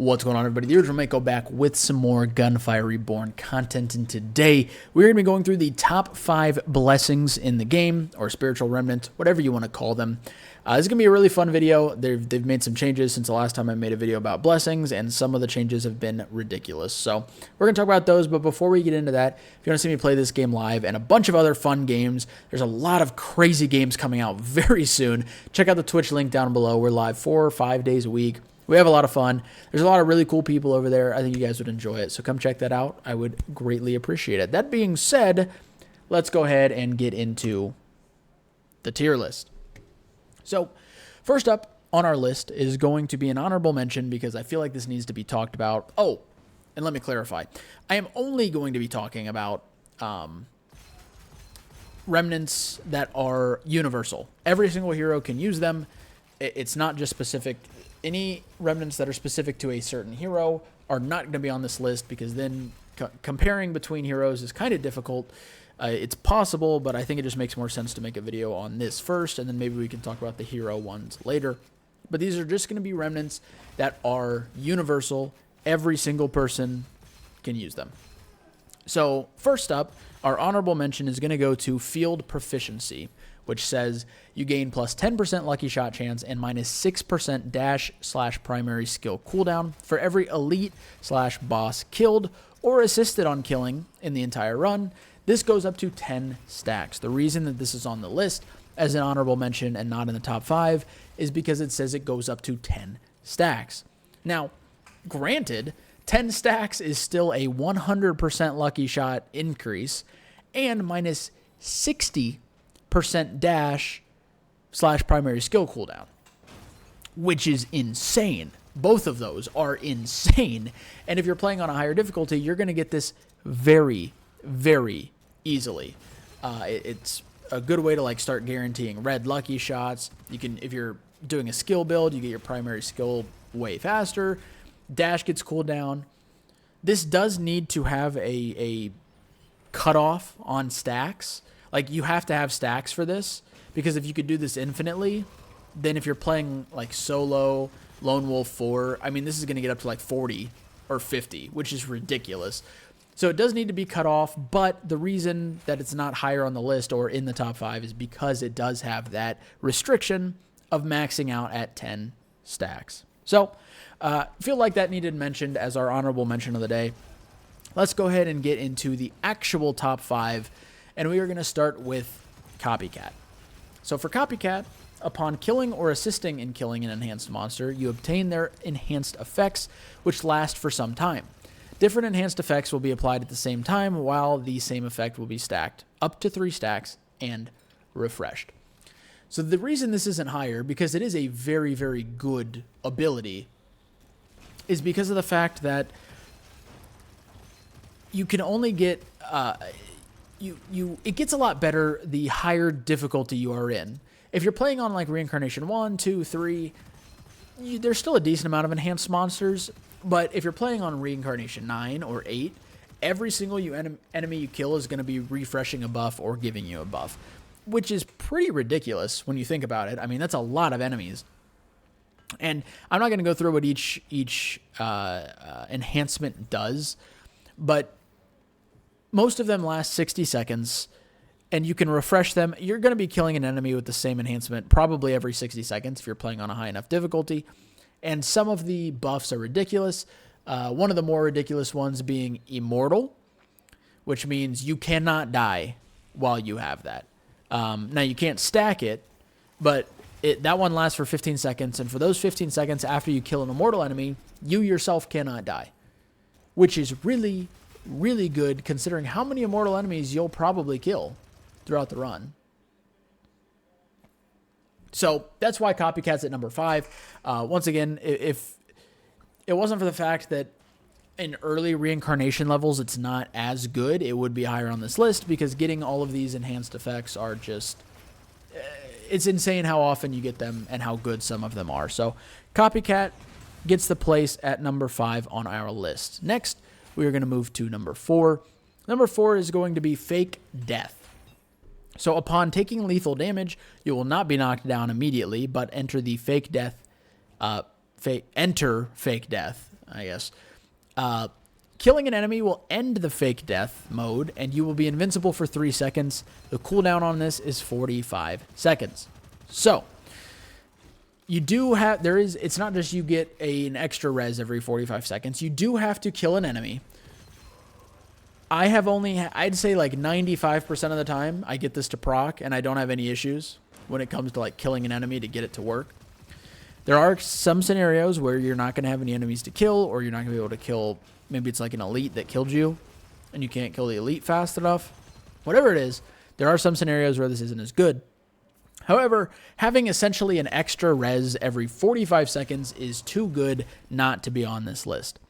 What's going on, everybody? The original Mako back with some more Gunfire Reborn content, and today we're going to be going through the top 5 blessings in the game, or spiritual remnants, whatever you want to call them. This is going to be a really fun video. They've made some changes since the last time I made a video about blessings, and some of the changes have been ridiculous. So we're going to talk about those, but before we get into that, if you want to see me play this game live and a bunch of other fun games, there's a lot of crazy games coming out very soon. Check out the Twitch link down below. We're live 4 or 5 days a week. We have a lot of fun. There's a lot of really cool people over there. I think you guys would enjoy it. So come check that out. I would greatly appreciate it. That being said, let's go ahead and get into the tier list. So first up on our list is going to be an honorable mention because I feel like this needs to be talked about. Oh, and let me clarify. I am only going to be talking about remnants that are universal. Every single hero can use them. It's not just specific. Any remnants that are specific to a certain hero are not going to be on this list because then comparing between heroes is kind of difficult. It's possible, but I think it just makes more sense to make a video on this first, and then maybe we can talk about the hero ones later. But these are just going to be remnants that are universal. Every single person can use them. So first up, our honorable mention is going to go to Field Proficiency, which says you gain plus 10% lucky shot chance and minus 6% dash/primary skill cooldown for every elite/boss killed or assisted on killing in the entire run. This goes up to 10 stacks. The reason that this is on the list as an honorable mention and not in the top 5 is because it says it goes up to 10 stacks. Now, granted, 10 stacks is still a 100% lucky shot increase and minus 60% dash/primary skill cooldown, which is insane. Both of those are insane. And if you're playing on a higher difficulty, you're going to get this very, very easily. It's a good way to like start guaranteeing red lucky shots. You can, if you're doing a skill build, you get your primary skill way faster. Dash gets cooldown. This does need to have a cutoff on stacks. Like, you have to have stacks for this, because if you could do this infinitely, then if you're playing, like, solo, Lone Wolf 4, I mean, this is going to get up to, like, 40 or 50, which is ridiculous. So it does need to be cut off, but the reason that it's not higher on the list or in the top 5 is because it does have that restriction of maxing out at 10 stacks. So, feel like that needed mentioned as our honorable mention of the day. Let's go ahead and get into the actual top 5. And we are going to start with Copycat. So for Copycat, upon killing or assisting in killing an enhanced monster, you obtain their enhanced effects, which last for some time. Different enhanced effects will be applied at the same time, while the same effect will be stacked up to 3 stacks and refreshed. So the reason this isn't higher, because it is a very, very good ability, is because of the fact that you can only get... it gets a lot better the higher difficulty you are in. If you're playing on like Reincarnation 1, 2, 3, there's still a decent amount of enhanced monsters, but if you're playing on Reincarnation 9 or 8, every single enemy you kill is going to be refreshing a buff or giving you a buff, which is pretty ridiculous when you think about it. I mean, that's a lot of enemies. And I'm not going to go through what each enhancement does, but most of them last 60 seconds, and you can refresh them. You're going to be killing an enemy with the same enhancement probably every 60 seconds if you're playing on a high enough difficulty. And some of the buffs are ridiculous. One of the more ridiculous ones being Immortal, which means you cannot die while you have that. Now, you can't stack it, but that one lasts for 15 seconds, and for those 15 seconds after you kill an Immortal enemy, you yourself cannot die, which is really, really good considering how many immortal enemies you'll probably kill throughout the run. So that's why Copycat's at number 5. Once again, if it wasn't for the fact that in early reincarnation levels it's not as good, it would be higher on this list, because getting all of these enhanced effects are just... it's insane how often you get them and how good some of them are. So Copycat gets the place at number 5 on our list. Next, we are going to move to number 4. Number 4 is going to be Fake Death. So upon taking lethal damage, you will not be knocked down immediately, but enter the Fake Death. Fake Death I guess. Killing an enemy will end the fake death mode, and you will be invincible for 3 seconds. The cooldown on this is 45 seconds. So, you do have, it's not just you get an extra res every 45 seconds. You do have to kill an enemy. I have I'd say like 95% of the time, I get this to proc, and I don't have any issues when it comes to like killing an enemy to get it to work. There are some scenarios where you're not going to have any enemies to kill, or you're not going to be able to kill, maybe it's like an elite that killed you, and you can't kill the elite fast enough. Whatever it is, there are some scenarios where this isn't as good. However, having essentially an extra res every 45 seconds is too good not to be on this list.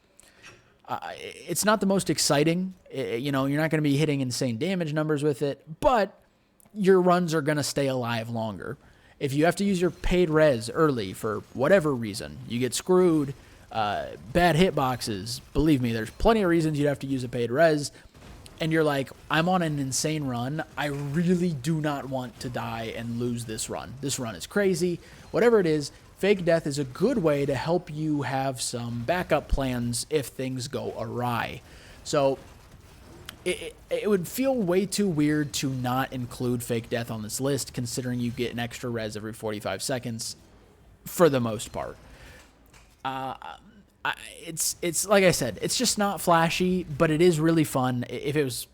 It's not the most exciting. You're not going to be hitting insane damage numbers with it, but your runs are going to stay alive longer. If you have to use your paid res early for whatever reason, you get screwed, bad hitboxes, believe me, there's plenty of reasons you'd have to use a paid res, and you're like, I'm on an insane run. I really do not want to die and lose this run. This run is crazy. Whatever it is, fake death is a good way to help you have some backup plans if things go awry. So it would feel way too weird to not include fake death on this list, considering you get an extra res every 45 seconds for the most part. It's like I said, it's just not flashy, but it is really fun. If it was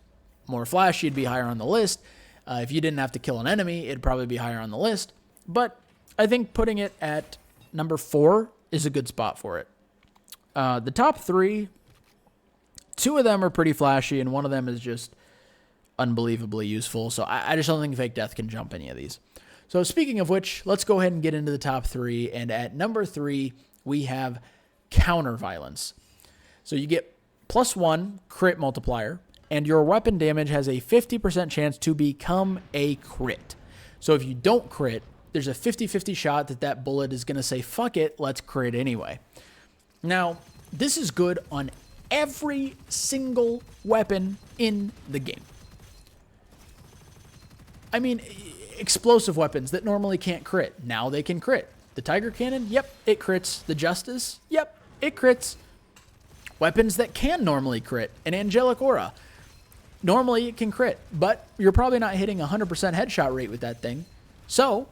more flashy, it'd be higher on the list. If you didn't have to kill an enemy, it'd probably be higher on the list. But I think putting it at number 4 is a good spot for it. The top 3, 2 of them are pretty flashy, and one of them is just unbelievably useful. So I just don't think fake death can jump any of these. So speaking of which, let's go ahead and get into the top 3. And at number 3, we have counter violence. So you get +1 crit multiplier, and your weapon damage has a 50% chance to become a crit. So if you don't crit, there's a 50-50 shot that bullet is going to say, fuck it, let's crit anyway. Now, this is good on every single weapon in the game. I mean, explosive weapons that normally can't crit, now they can crit. The Tiger Cannon, yep, it crits. The Justice, yep, it crits. Weapons that can normally crit, an Angelic Aura, normally it can crit, but you're probably not hitting 100% headshot rate with that thing. So,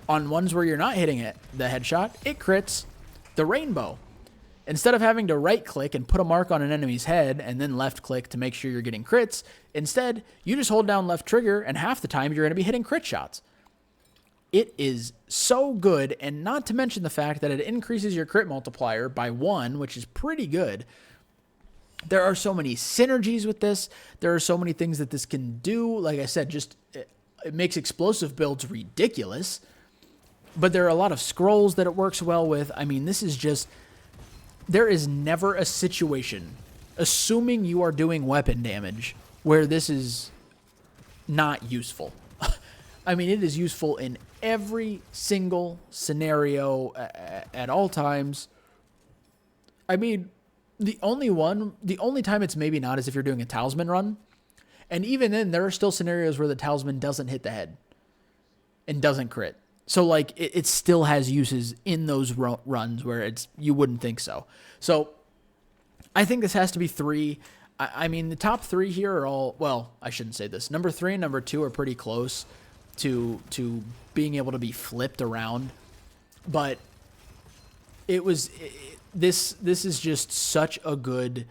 on ones where you're not hitting it, the headshot, it crits. The Rainbow, instead of having to right-click and put a mark on an enemy's head and then left-click to make sure you're getting crits, instead, you just hold down left trigger, and half the time you're going to be hitting crit shots. It is so good, and not to mention the fact that it increases your crit multiplier by 1, which is pretty good. There are so many synergies with this. There are so many things that this can do. Like I said, just it makes explosive builds ridiculous. But there are a lot of scrolls that it works well with. I mean, this is just... There is never a situation, assuming you are doing weapon damage, where this is not useful. I mean, it is useful in every single scenario at all times. I mean, the only time it's maybe not is if you're doing a talisman run. And even then, there are still scenarios where the talisman doesn't hit the head and doesn't crit. So, like, it still has uses in those runs where you wouldn't think so. So, I think this has to be 3. I mean, the top 3 here are all... Well, I shouldn't say this. Number 3 and number 2 are pretty close to being able to be flipped around. But this is just such a good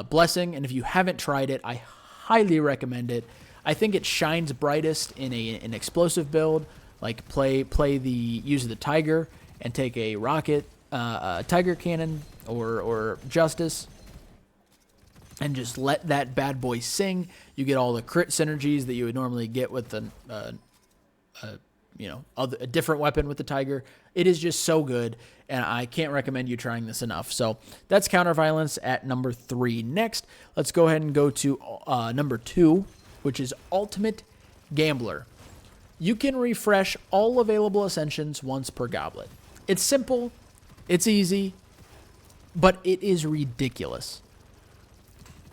blessing. And if you haven't tried it, I highly recommend it. I think it shines brightest in an explosive build. Like use the Tiger and take a rocket, Tiger Cannon or Justice, and just let that bad boy sing. You get all the crit synergies that you would normally get with a different weapon with the Tiger. It is just so good, and I can't recommend you trying this enough. So that's counter violence at number 3. Next, let's go ahead and go to number 2, which is Ultimate Gambler. You can refresh all available ascensions once per goblet. It's simple, it's easy, but it is ridiculous.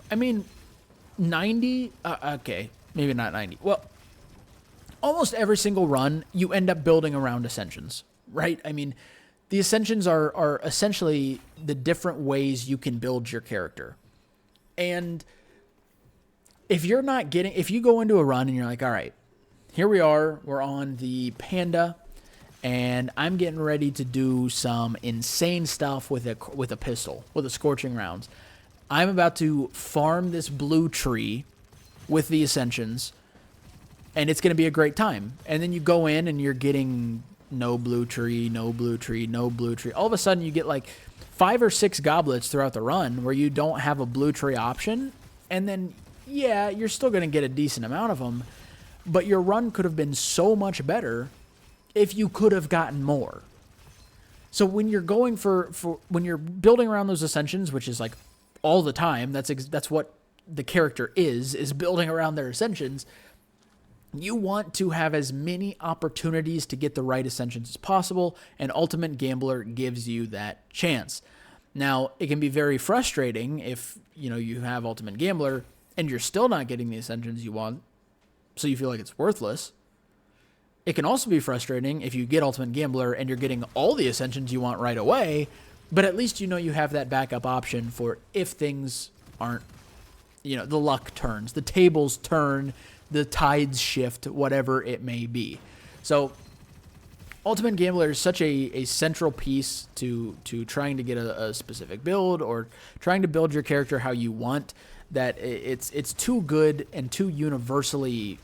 I mean, 90, okay, maybe not 90. Well, almost every single run, you end up building around ascensions, right? I mean, the Ascensions are essentially the different ways you can build your character. And if you go into a run and you're like, all right, here we are, we're on the Panda, and I'm getting ready to do some insane stuff with a pistol, with a Scorching Rounds. I'm about to farm this blue tree with the Ascensions, and it's going to be a great time. And then you go in and you're getting no blue tree, no blue tree, no blue tree. All of a sudden you get like 5 or 6 goblets throughout the run where you don't have a blue tree option. And then, yeah, you're still going to get a decent amount of them, but your run could have been so much better if you could have gotten more. So when you're going when you're building around those Ascensions, which is like all the time, that's what the character is building around their Ascensions. You want to have as many opportunities to get the right Ascensions as possible, and Ultimate Gambler gives you that chance. Now, it can be very frustrating if, you have Ultimate Gambler and you're still not getting the Ascensions you want, so you feel like it's worthless. It can also be frustrating if you get Ultimate Gambler and you're getting all the Ascensions you want right away, but at least you have that backup option for if things aren't, the luck turns, the tables turn, the tides shift, whatever it may be. So Ultimate Gambler is such a central piece to trying to get a specific build or trying to build your character how you want, that it's too good and too universally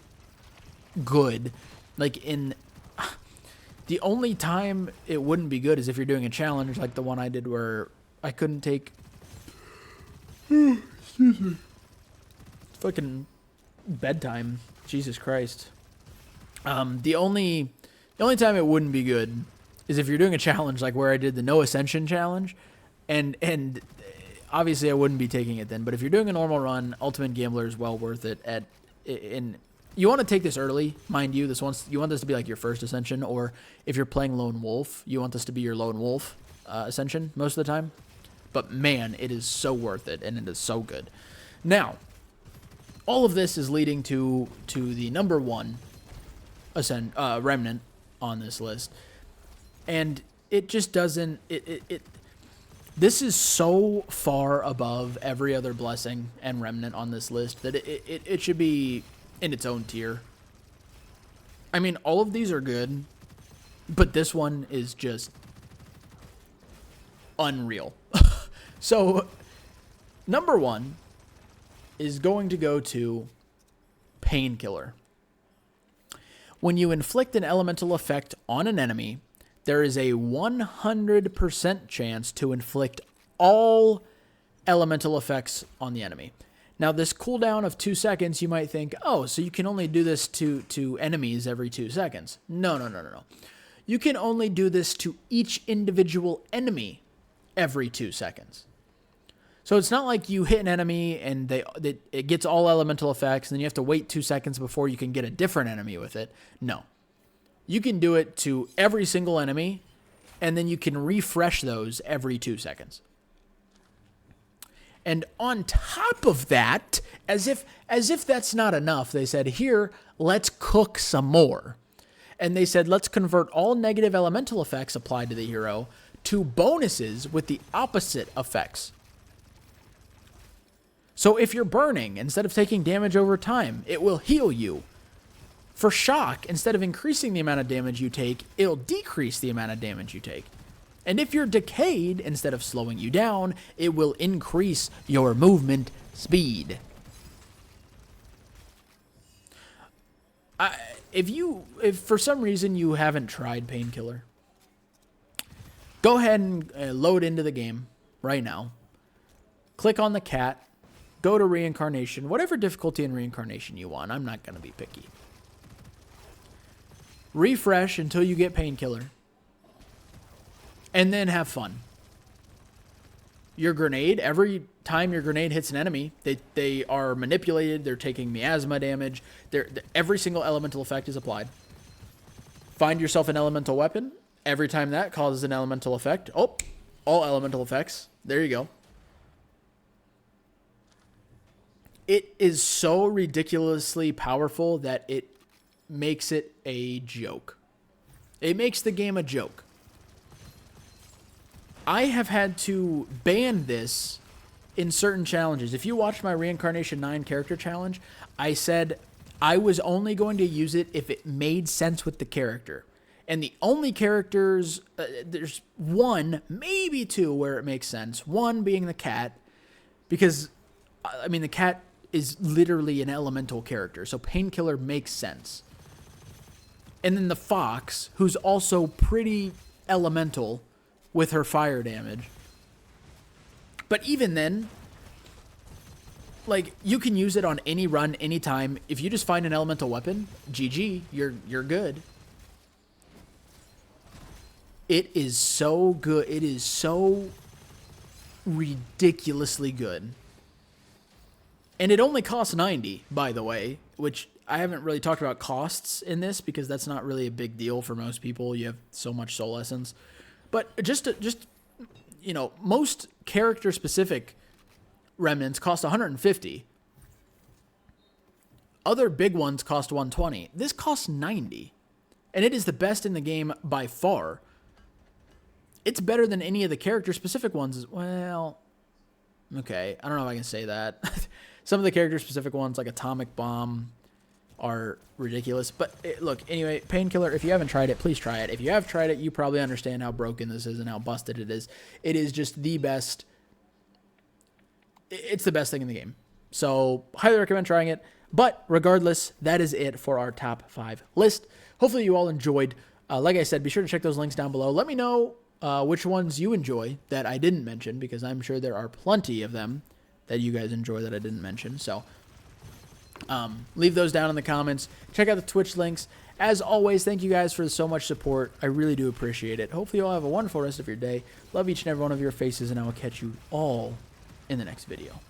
good. Like, the only time it wouldn't be good is if you're doing a challenge like the one I did where I couldn't take fucking bedtime. Jesus Christ. The only time it wouldn't be good is if you're doing a challenge like where I did the No Ascension challenge, and obviously I wouldn't be taking it then. But if you're doing a normal run, Ultimate Gambler is well worth it. You want to take this early, mind you. You want this to be like your first Ascension, or if you're playing Lone Wolf, you want this to be your Lone Wolf Ascension most of the time. But man, it is so worth it, and it is so good. Now, all of this is leading to the number 1 Remnant on this list, and it just doesn't. This is so far above every other Blessing and Remnant on this list that it should be in its own tier. I mean, all of these are good, but this one is just unreal. So, number 1 is going to go to Painkiller. When you inflict an elemental effect on an enemy, there is a 100% chance to inflict all elemental effects on the enemy. Now, this cooldown of 2 seconds, you might think, oh, so you can only do this to enemies every 2 seconds. No. You can only do this to each individual enemy every 2 seconds. So it's not like you hit an enemy and it gets all elemental effects, and then you have to wait 2 seconds before you can get a different enemy with it. No. You can do it to every single enemy, and then you can refresh those every 2 seconds. And on top of that, as if that's not enough, they said, here, let's cook some more. And they said, let's convert all negative elemental effects applied to the hero to bonuses with the opposite effects. So if you're burning, instead of taking damage over time, it will heal you. For shock, instead of increasing the amount of damage you take, it'll decrease the amount of damage you take. And if you're decayed, instead of slowing you down, it will increase your movement speed. If for some reason you haven't tried Painkiller, go ahead and load into the game right now. Click on the cat. Go to Reincarnation, whatever difficulty in Reincarnation you want. I'm not going to be picky. Refresh until you get Painkiller. And then have fun. Your grenade, every time your grenade hits an enemy, they are manipulated. They're taking miasma damage. Every single elemental effect is applied. Find yourself an elemental weapon. Every time that causes an elemental effect. Oh, all elemental effects. There you go. It is so ridiculously powerful that it makes it a joke. It makes the game a joke. I have had to ban this in certain challenges. If you watched my Reincarnation 9 character challenge, I said I was only going to use it if it made sense with the character. And the only characters, there's one, maybe two, where it makes sense. One being the cat, because, I mean, the cat is literally an elemental character, so Painkiller makes sense. And then the fox, who's also pretty elemental with her fire damage. But even then, like, you can use it on any run, anytime. If you just find an elemental weapon, GG, you're good. It is so good. It is so ridiculously good. And it only costs 90, by the way, which I haven't really talked about costs in this because that's not really a big deal for most people. You have so much soul essence. But just you know, most character-specific remnants cost 150. Other big ones cost 120. This costs 90. And it is the best in the game by far. It's better than any of the character-specific ones. Well, okay. I don't know if I can say that. Some of the character-specific ones, like Atomic Bomb, are ridiculous. But look, anyway, Painkiller, if you haven't tried it, please try it. If you have tried it, you probably understand how broken this is and how busted it is. It is just the best. It's the best thing in the game. So, highly recommend trying it. But regardless, that is it for our top 5 list. Hopefully you all enjoyed. Like I said, be sure to check those links down below. Let me know which ones you enjoy that I didn't mention, because I'm sure there are plenty of them that you guys enjoy that I didn't mention. So, leave those down in the comments. Check out the Twitch links. As always, thank you guys for so much support. I really do appreciate it. Hopefully you all have a wonderful rest of your day. Love each and every one of your faces, and I will catch you all in the next video.